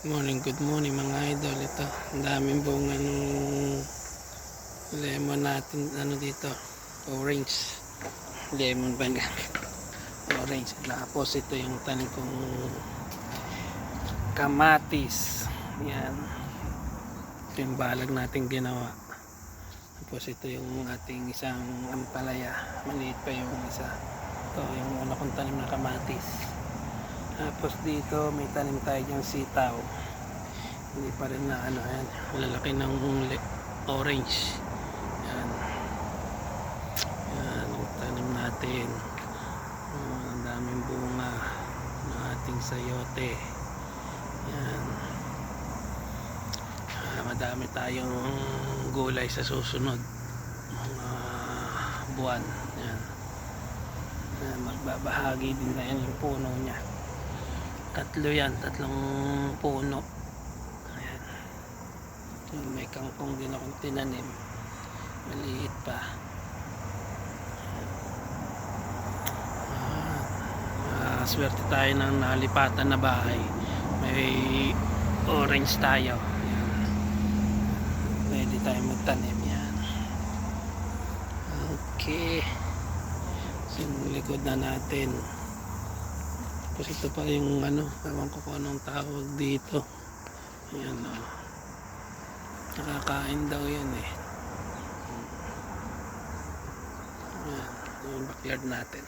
Good morning mga idol. Ito, ang daming bunga ng lemon natin. Ano dito? Orange. Lemon ba nga? Orange. Tapos ito yung tanim kong kamatis. Yan. Ito yung balag natin ginawa. Tapos ito yung ating isang ampalaya. Maliit pa yung isa. Ito yung una kong tanim na kamatis. Tapos dito may tanim tayo diyang sitaw. Hindi pa rin na ano, ayan, lalaki ng orange. Yan. Yan yung tanim natin. Ang daming bunga ng ating sayote. Yan. Madami tayong gulay sa susunod mga buwan. Yan. Magbabahagi din na yan yung puno niya. Tatlong puno. Ayan. May kangkong din akong tinanim. Maliit pa. Swerte tayo ng nalipatan na bahay. May orange tayo. Ayan. Pwede tayo magtanim yan. Okay. So, likod na natin. Tapos ito pa yung ano, ewan ko kung anong tawag dito. Ayan o. Nakakain daw yan eh. Ayan, yung backyard natin.